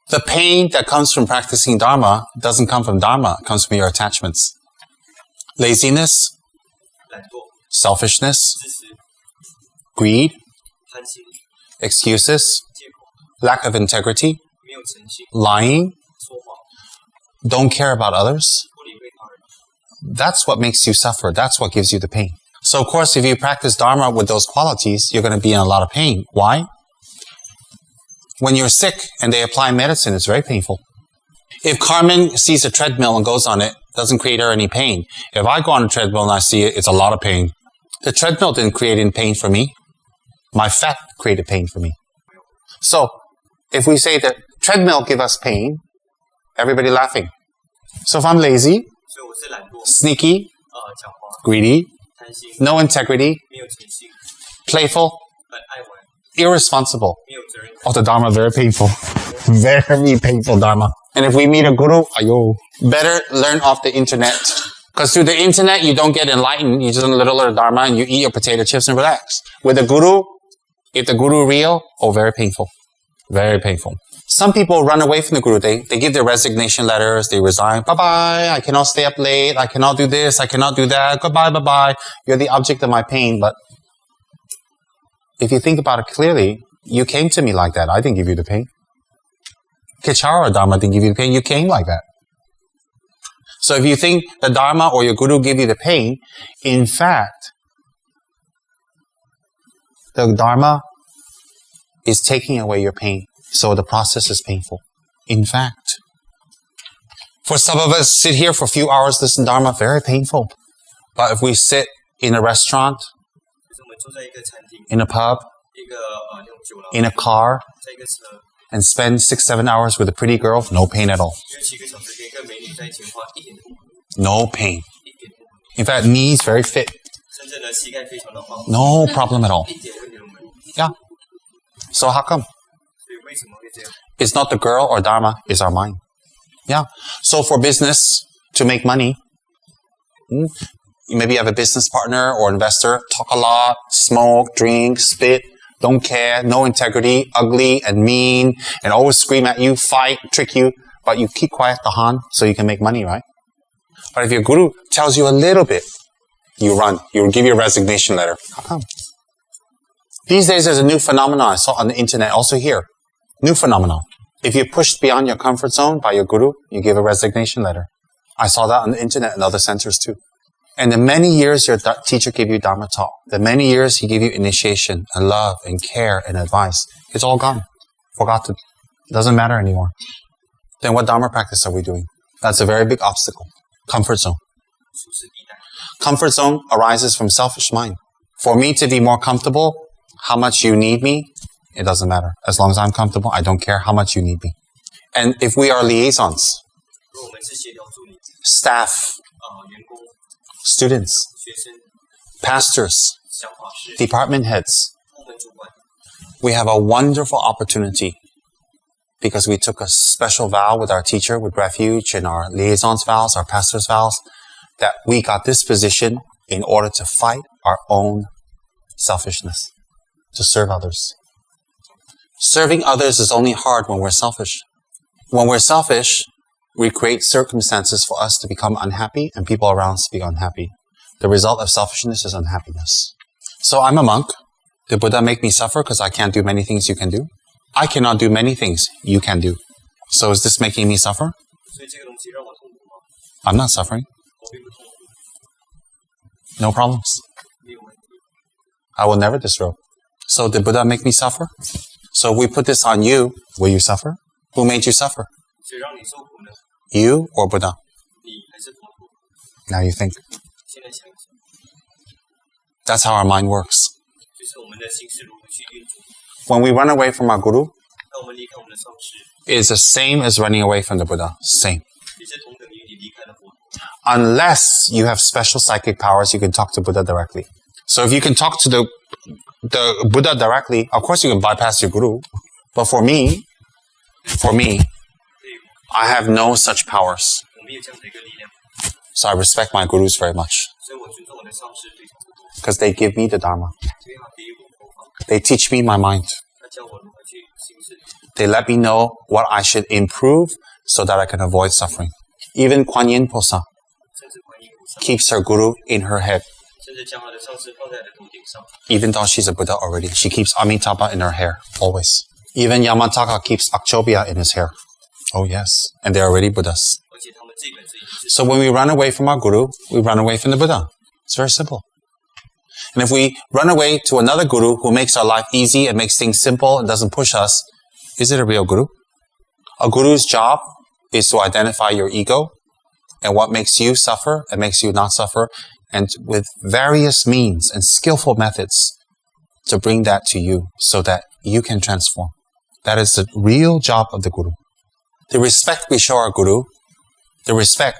The pain that comes from practicing Dharma doesn't come from Dharma, it comes from your attachments. Laziness, selfishness, greed, excuses, lack of integrity, lying, don't care about others. That's what makes you suffer. That's what gives you the pain. So of course, if you practice Dharma with those qualities, you're going to be in a lot of pain. Why? When you're sick and they apply medicine, it's very painful. If Carmen sees a treadmill and goes on it, it doesn't create her any pain. If I go on a treadmill and I see it, it's a lot of pain. The treadmill didn't create any pain for me. My fat created pain for me. So, if we say that treadmill give us pain, everybody laughing. So if I'm lazy, sneaky, greedy, no integrity, playful, irresponsible. Oh, the Dharma, very painful. Very painful Dharma. And if we meet a guru, better learn off the internet. Because through the internet, you don't get enlightened. You just learn a little of Dharma and you eat your potato chips and relax. With the guru, if the guru real, very painful. Very painful. Some people run away from the guru. They give their resignation letters. They resign. Bye-bye. I cannot stay up late. I cannot do this. I cannot do that. Goodbye, bye-bye. You're the object of my pain. But if you think about it clearly, you came to me like that. I didn't give you the pain. Kichara Dharma didn't give you the pain. You came like that. So if you think the Dharma or your guru give you the pain, in fact, the Dharma is taking away your pain. So the process is painful. In fact, for some of us, sit here for a few hours, listen to Dharma, very painful. But if we sit in a restaurant, in a pub, in a car, and spend 6-7 hours with a pretty girl, no pain at all. No pain. In fact, knees very fit. No problem at all. Yeah. So how come? It's not the girl or Dharma, it's our mind. Yeah. So for business, to make money, maybe you have a business partner or investor, talk a lot, smoke, drink, spit, don't care, no integrity, ugly and mean, and always scream at you, fight, trick you, but you keep quiet, tahan, so you can make money, right? But if your guru tells you a little bit, you run. You give your resignation letter. How come? These days there's a new phenomenon I saw on the internet, also here. New phenomenon. If you're pushed beyond your comfort zone by your guru, you give a resignation letter. I saw that on the internet and other centers too. And the many years your teacher gave you Dharma talk, the many years he gave you initiation and love and care and advice, it's all gone. Forgotten. It doesn't matter anymore. Then what Dharma practice are we doing? That's a very big obstacle. Comfort zone. Comfort zone arises from selfish mind. For me to be more comfortable, how much you need me, it doesn't matter. As long as I'm comfortable, I don't care how much you need me. And if we are liaisons, staff, students, pastors, department heads, we have a wonderful opportunity because we took a special vow with our teacher, with refuge, and our liaisons vows, our pastor's vows, that we got this position in order to fight our own selfishness, to serve others. Serving others is only hard when we're selfish. When we're selfish, we create circumstances for us to become unhappy and people around us to be unhappy. The result of selfishness is unhappiness. So I'm a monk. Did Buddha make me suffer because I can't do many things you can do? I cannot do many things you can do. So is this making me suffer? I'm not suffering. No problems. I will never disrobe. So did Buddha make me suffer? So we put this on you. Will you suffer? Who made you suffer? You or Buddha? Now you think. That's how our mind works. When we run away from our guru, it is the same as running away from the Buddha. Same. Unless you have special psychic powers, you can talk to Buddha directly. So if you can talk to the Buddha directly, of course you can bypass your guru. But for me, I have no such powers. So I respect my gurus very much. Because they give me the Dharma. They teach me my mind. They let me know what I should improve so that I can avoid suffering. Even Kuan Yin Posa keeps her guru in her head. Even though she's a Buddha already, she keeps Amitabha in her hair, always. Even Yamataka keeps Akshobhya in his hair. Oh yes, and they're already Buddhas. So when we run away from our guru, we run away from the Buddha. It's very simple. And if we run away to another guru who makes our life easy and makes things simple and doesn't push us, is it a real guru? A guru's job is to identify your ego and what makes you suffer and makes you not suffer, and with various means and skillful methods to bring that to you so that you can transform. That is the real job of the guru. The respect we show our guru, the respect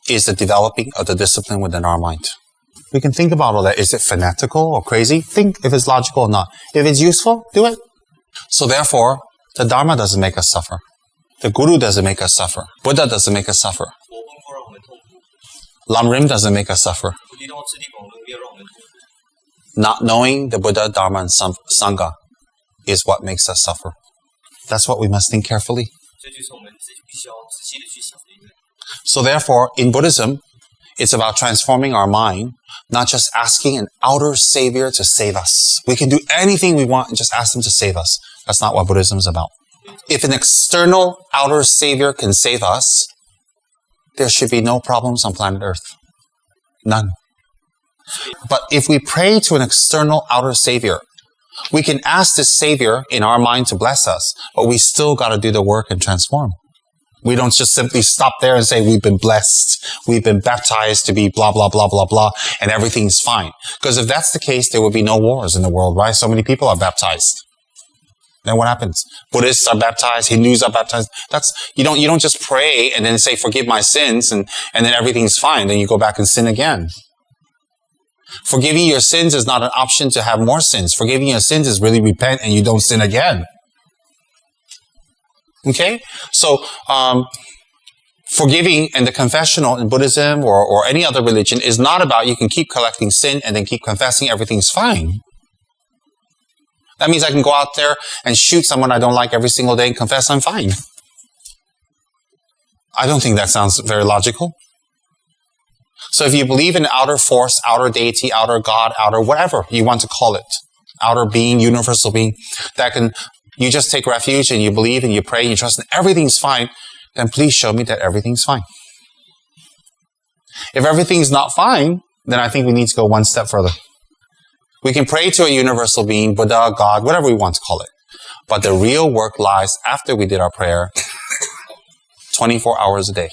is the developing of the discipline within our mind. We can think about all that. Is it fanatical or crazy? Think if it's logical or not. If it's useful, do it. So therefore, the Dharma doesn't make us suffer. The Guru doesn't make us suffer. Buddha doesn't make us suffer. Lamrim doesn't make us suffer. Not knowing the Buddha, Dharma, and Sangha is what makes us suffer. That's what we must think carefully. So therefore, in Buddhism, it's about transforming our mind, not just asking an outer savior to save us. We can do anything we want and just ask them to save us. That's not what Buddhism is about. If an external outer savior can save us, there should be no problems on planet Earth. None. But if we pray to an external outer savior, we can ask this savior in our mind to bless us, but we still got to do the work and transform. We don't just simply stop there and say, we've been blessed, we've been baptized to be blah, blah, blah, blah, blah, and everything's fine. Because if that's the case, there would be no wars in the world, right? So many people are baptized. Then what happens? Buddhists are baptized, Hindus are baptized. You don't just pray and then say, forgive my sins, and then everything's fine. Then you go back and sin again. Forgiving your sins is not an option to have more sins. Forgiving your sins is really repent and you don't sin again. Okay? So, forgiving and the confessional in Buddhism or any other religion is not about you can keep collecting sin and then keep confessing everything's fine. That means I can go out there and shoot someone I don't like every single day and confess I'm fine. I don't think that sounds very logical. So if you believe in outer force, outer deity, outer God, outer whatever you want to call it, outer being, universal being, you just take refuge and you believe and you pray and you trust and everything's fine, then please show me that everything's fine. If everything's not fine, then I think we need to go one step further. We can pray to a universal being, Buddha, God, whatever we want to call it. But the real work lies after we did our prayer 24 hours a day.